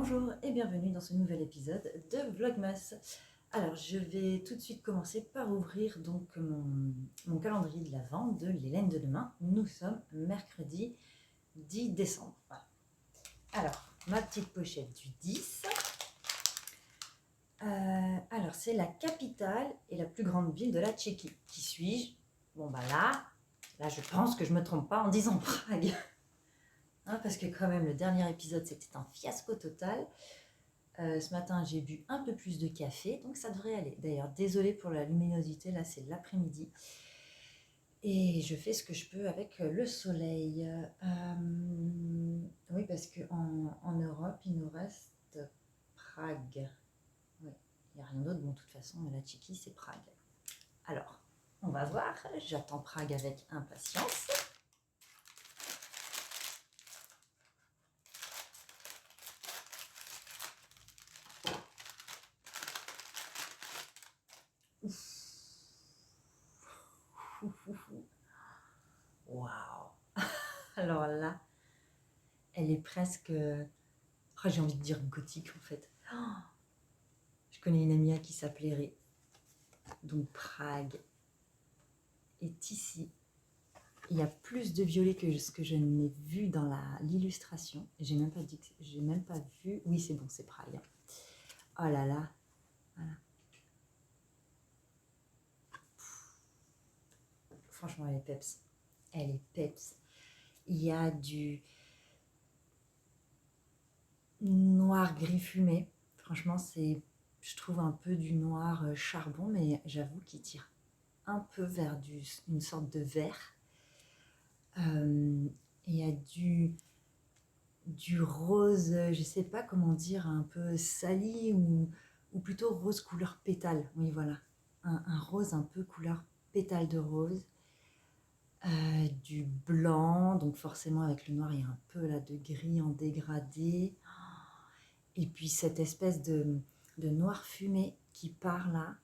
Bonjour et bienvenue dans ce nouvel épisode de Vlogmas. Alors je vais tout de suite commencer par ouvrir donc mon calendrier de l'Avent de l'Hélène de demain. Nous sommes mercredi 10 décembre. Voilà. Alors ma petite pochette du 10. Alors c'est la capitale et la plus grande ville de la Tchéquie. Qui suis-je? Bon bah là je pense que je me trompe pas en disant Prague. Hein, parce que quand même le dernier épisode c'était un fiasco total. Ce matin j'ai bu un peu plus de café, donc ça devrait aller. D'ailleurs désolée pour la luminosité, là c'est l'après-midi. Et je fais ce que je peux avec le soleil. Oui, parce qu'en Europe il nous reste Prague. Oui, il n'y a rien d'autre. Bon, de toute façon la Tchéquie c'est Prague. Alors on va voir, j'attends Prague avec impatience. Waouh! Alors là, elle est presque, j'ai envie de dire gothique en fait. Je connais une amie qui s'appelait Ré. Donc Prague est ici. Il y a plus de violet que ce que je n'ai vu dans l'illustration. J'ai même pas dit que j'ai même pas vu. Oui, c'est bon, c'est Prague. Oh là là. Voilà. Franchement, elle est peps. Elle est peps. Il y a du noir gris fumé. Franchement, c'est, je trouve un peu du noir charbon, mais j'avoue qu'il tire un peu vers une sorte de vert. Il y a du rose, je sais pas comment dire, un peu sali ou plutôt rose couleur pétale. Oui, voilà. Un rose un peu couleur pétale de rose. Du blanc, donc forcément avec le noir, il y a un peu là de gris en dégradé. Et puis cette espèce de noir fumé qui part là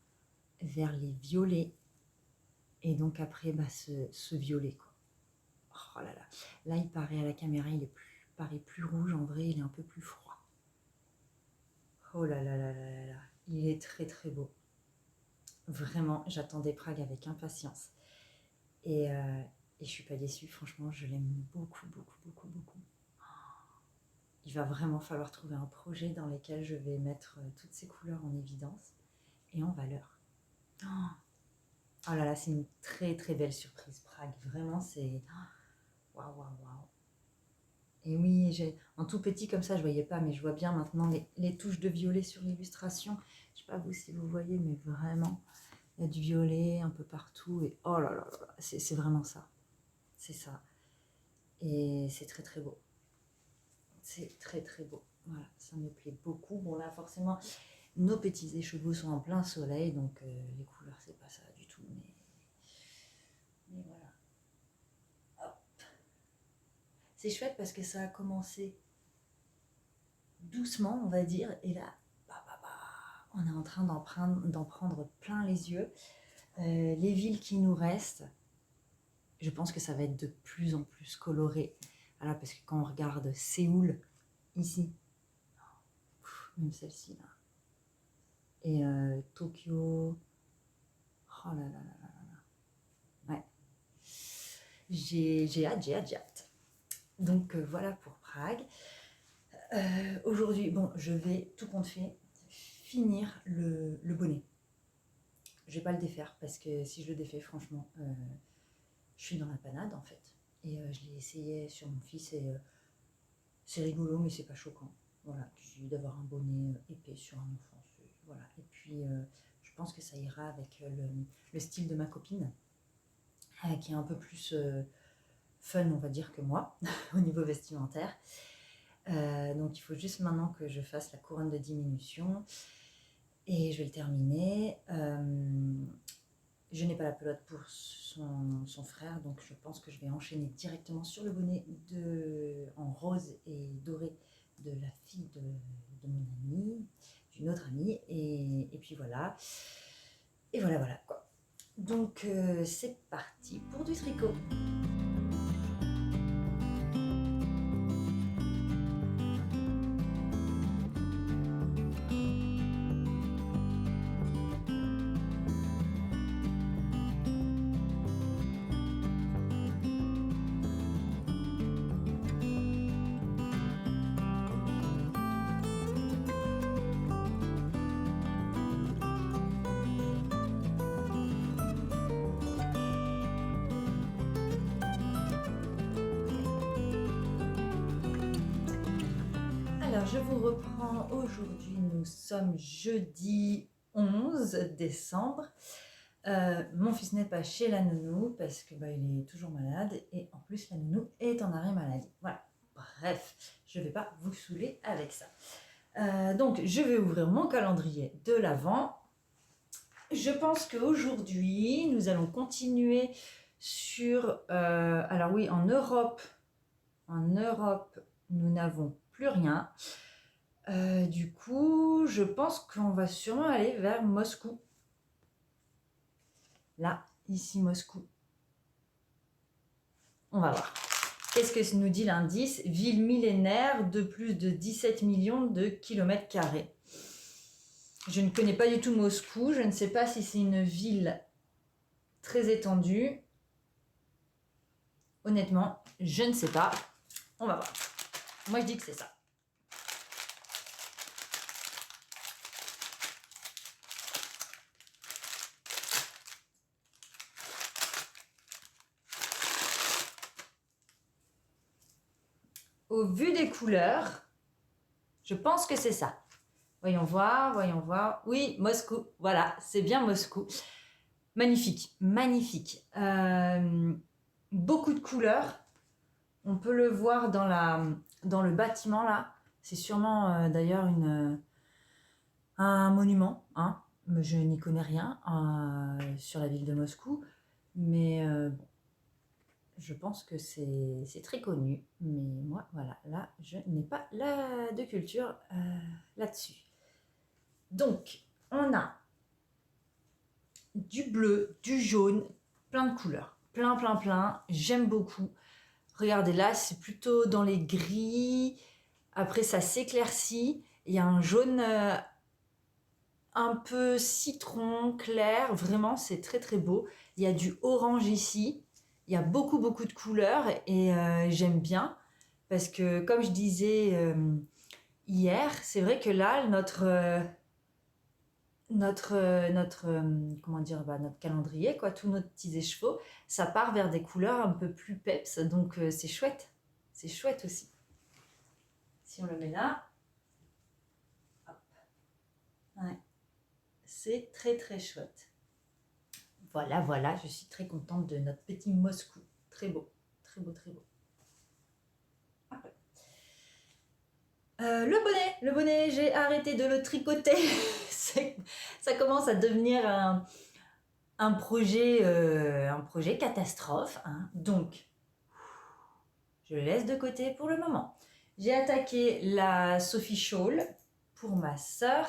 vers les violets. Et donc après, ce violet, quoi. Oh là là. Là, il paraît à la caméra, paraît plus rouge. En vrai, il est un peu plus froid. Oh là là là là là là. Il est très très beau. Vraiment, j'attendais Prague avec impatience. Et je suis pas déçue. Franchement, je l'aime beaucoup, beaucoup, beaucoup, beaucoup. Il va vraiment falloir trouver un projet dans lequel je vais mettre toutes ces couleurs en évidence et en valeur. Oh là là, c'est une très très belle surprise, Prague. Vraiment, c'est... Waouh, waouh, waouh. Et oui, en tout petit comme ça, je voyais pas, mais je vois bien maintenant les touches de violet sur l'illustration. Je sais pas vous si vous voyez, mais vraiment, il y a du violet un peu partout. Et oh là là là, c'est vraiment ça. C'est ça. Et c'est très très beau. C'est très très beau. Voilà, ça me plaît beaucoup. Bon là, forcément, nos petits écheveaux sont en plein soleil, donc les couleurs, c'est pas ça du tout. Mais voilà. C'est chouette parce que ça a commencé doucement, on va dire, et là, on est en train d'en prendre plein les yeux. Les villes qui nous restent, je pense que ça va être de plus en plus coloré. Voilà, parce que quand on regarde Séoul, ici, même celle-ci là, et Tokyo, oh là là là là là, ouais, j'ai hâte. Donc voilà pour Prague. Aujourd'hui, bon, je vais tout compte fait finir le bonnet. Je vais pas le défaire parce que si je le défais, franchement, je suis dans la panade en fait. Et je l'ai essayé sur mon fils et c'est rigolo, mais c'est pas choquant. Voilà, d'avoir un bonnet épais sur un enfant. Voilà. Et puis, je pense que ça ira avec le style de ma copine, qui est un peu plus fun, on va dire, que moi, au niveau vestimentaire. Donc il faut juste maintenant que je fasse la couronne de diminution et je vais le terminer. Je n'ai pas la pelote pour son frère, donc je pense que je vais enchaîner directement sur le bonnet en rose et doré de la fille de mon amie, d'une autre amie, et puis voilà. Et voilà quoi. Donc c'est parti pour du tricot. je vous reprends. Aujourd'hui, nous sommes jeudi 11 décembre. Mon fils n'est pas chez la nounou parce que il est toujours malade et en plus la nounou est en arrêt maladie. Voilà. Bref, je ne vais pas vous saouler avec ça. Donc, je vais ouvrir mon calendrier de l'Avent. Je pense qu'aujourd'hui, nous allons continuer sur... alors oui, en Europe, nous n'avons plus rien. Du coup, je pense qu'on va sûrement aller vers Moscou. Là, ici, Moscou. On va voir. Qu'est-ce que nous dit l'indice? Ville millénaire de plus de 17 millions de kilomètres carrés. Je ne connais pas du tout Moscou. Je ne sais pas si c'est une ville très étendue. Honnêtement, je ne sais pas. On va voir. Moi, je dis que c'est ça. Au vu des couleurs, je pense que c'est ça. Voyons voir, voyons voir. Oui, Moscou. Voilà, c'est bien Moscou. Magnifique, magnifique. Beaucoup de couleurs. On peut le voir dans le bâtiment là. C'est sûrement d'ailleurs un monument. Hein. Je n'y connais rien sur la ville de Moscou. Mais bon, je pense que c'est très connu. Mais moi, voilà, là, je n'ai pas de culture là-dessus. Donc, on a du bleu, du jaune, plein de couleurs. Plein. J'aime beaucoup. Regardez là, c'est plutôt dans les gris. Après, ça s'éclaircit. Il y a un jaune un peu citron clair. Vraiment, c'est très beau. Il y a du orange ici. Il y a beaucoup de couleurs et j'aime bien. Parce que, comme je disais hier, c'est vrai que là, notre calendrier, quoi, tous nos petits écheveaux, ça part vers des couleurs un peu plus peps, donc c'est chouette aussi. Si on le met là, hop. Ouais. C'est très chouette. Voilà, je suis très contente de notre petit Moscou, très beau. Après. Le bonnet, j'ai arrêté de le tricoter. Ça commence à devenir un projet catastrophe. Hein. Donc, je le laisse de côté pour le moment. J'ai attaqué la Sophie Shawl pour ma sœur.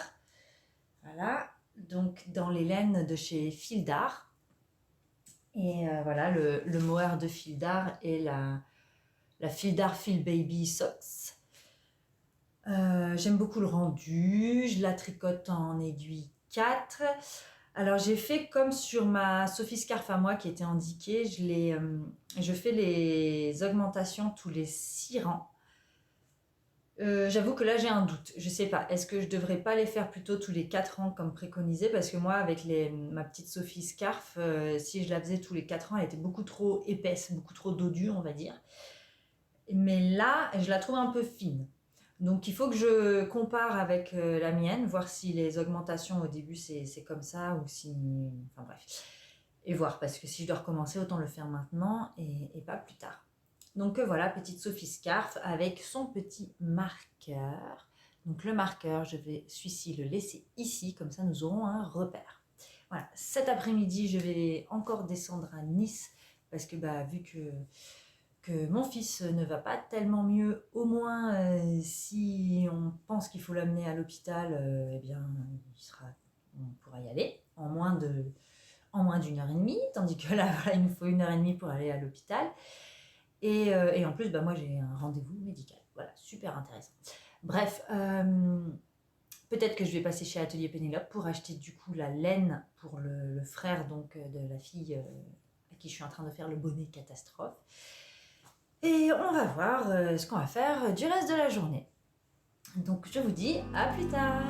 Voilà, donc dans les laines de chez Fil d'Art. Et voilà, le mohair de Fil d'Art et la Fil d'Art Fil Baby Socks. J'aime beaucoup le rendu, je la tricote en aiguille 4. Alors j'ai fait comme sur ma Sophie Scarf à moi qui était indiquée, je fais les augmentations tous les 6 rangs. J'avoue que là j'ai un doute, je sais pas, est-ce que je devrais pas les faire plutôt tous les 4 rangs comme préconisé, parce que moi avec ma petite Sophie Scarf, si je la faisais tous les 4 rangs, elle était beaucoup trop épaisse, beaucoup trop dodue on va dire. Mais là, je la trouve un peu fine. Donc il faut que je compare avec la mienne, voir si les augmentations au début c'est comme ça ou si... Enfin bref. Et voir, parce que si je dois recommencer, autant le faire maintenant et pas plus tard. Donc voilà, petite Sophie Scarf avec son petit marqueur. Donc le marqueur, celui-ci le laisser ici, comme ça nous aurons un repère. Voilà, cet après-midi, je vais encore descendre à Nice, parce que vu que mon fils ne va pas tellement mieux, au moins si on pense qu'il faut l'amener à l'hôpital, eh bien on pourra y aller en moins d'une heure et demie, tandis que là voilà, il nous faut 1h30 pour aller à l'hôpital. Et en plus moi j'ai un rendez-vous médical, voilà, super intéressant. Bref, peut-être que je vais passer chez Atelier Pénélope pour acheter du coup la laine pour le frère donc de la fille à qui je suis en train de faire le bonnet catastrophe. Et on va voir ce qu'on va faire du reste de la journée. Donc je vous dis à plus tard.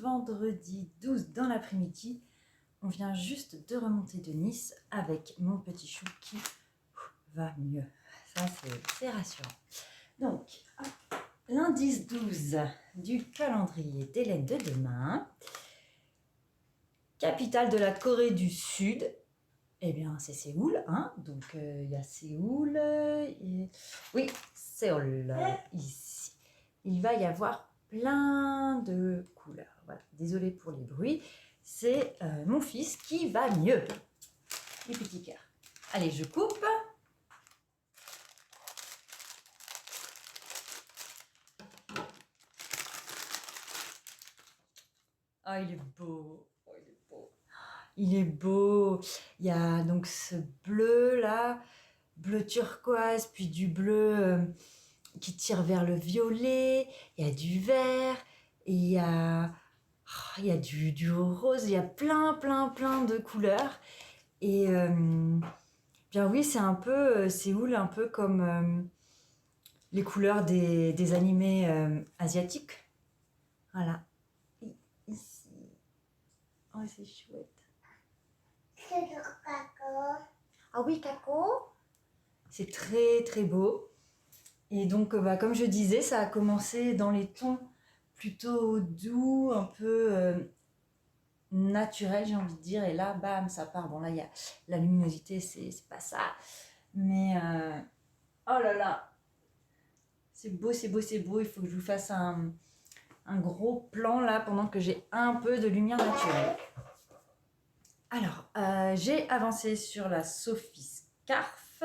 vendredi 12 dans l'après-midi. On vient juste de remonter de Nice avec mon petit chou qui va mieux. Ça, c'est rassurant. Donc, l'indice 12 du calendrier d'Hélène de demain. Capitale de la Corée du Sud. Eh bien, c'est Séoul, hein. Donc, il y a Séoul. Oui, Séoul, ici. Il va y avoir plein de couleurs. Voilà. Désolée pour les bruits. C'est mon fils qui va mieux. Les petits cœurs. Allez, je coupe. Ah, il est beau. Oh, il est beau. Il est beau. Il y a donc ce bleu là, bleu turquoise, puis du bleu qui tire vers le violet. Il y a du vert. Et il y a du rose. Il y a plein de couleurs. Et bien oui, c'est un peu Séoul, un peu comme les couleurs des animés asiatiques. Voilà. Ici. Oh, c'est chouette. Ah oui, Kako. C'est très beau. Et donc, comme je disais, ça a commencé dans les tons plutôt doux, un peu naturels, j'ai envie de dire. Et là, bam, ça part. Bon, là, il y a la luminosité, c'est pas ça. Mais, oh là là, c'est beau. Il faut que je vous fasse un gros plan là pendant que j'ai un peu de lumière naturelle. Alors, j'ai avancé sur la Sophie Scarf.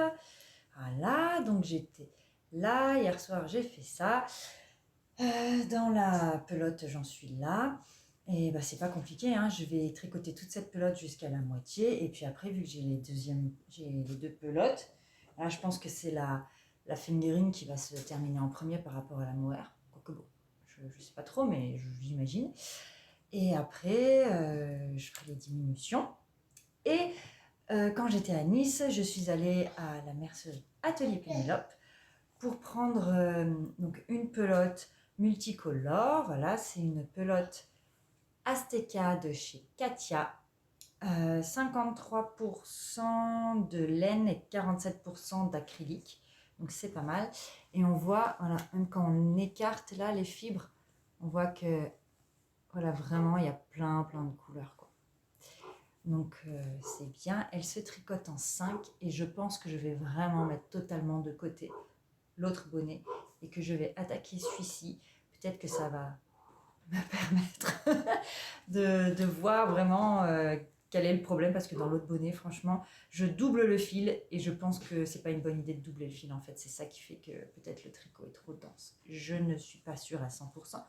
Voilà, donc j'étais là. Hier soir, j'ai fait ça. Dans la pelote, j'en suis là. Et c'est pas compliqué, hein. Je vais tricoter toute cette pelote jusqu'à la moitié. Et puis après, vu que j'ai les deux pelotes, là, je pense que c'est la fingering qui va se terminer en premier par rapport à la mohair. Quoique bon, je sais pas trop, mais j'imagine. Et après, je ferai les diminutions. Et quand j'étais à Nice, je suis allée à la mercerie Atelier Pénélope pour prendre donc une pelote multicolore. Voilà, c'est une pelote Azteca de chez Katia. 53% de laine et 47% d'acrylique. Donc c'est pas mal. Et on voit, voilà, même quand on écarte là les fibres, on voit que voilà, vraiment il y a plein de couleurs, quoi. Donc c'est bien. Elle se tricote en 5 et je pense que je vais vraiment mettre totalement de côté l'autre bonnet et que je vais attaquer celui-ci. Peut-être que ça va me permettre de voir vraiment quel est le problème, parce que dans l'autre bonnet, franchement, je double le fil et je pense que c'est pas une bonne idée de doubler le fil en fait. C'est ça qui fait que peut-être le tricot est trop dense. Je ne suis pas sûre à 100%,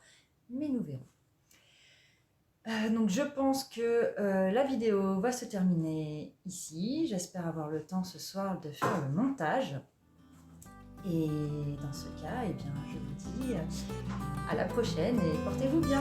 mais nous verrons. Donc je pense que la vidéo va se terminer ici. J'espère avoir le temps ce soir de faire le montage. Et dans ce cas, eh bien, je vous dis à la prochaine et portez-vous bien.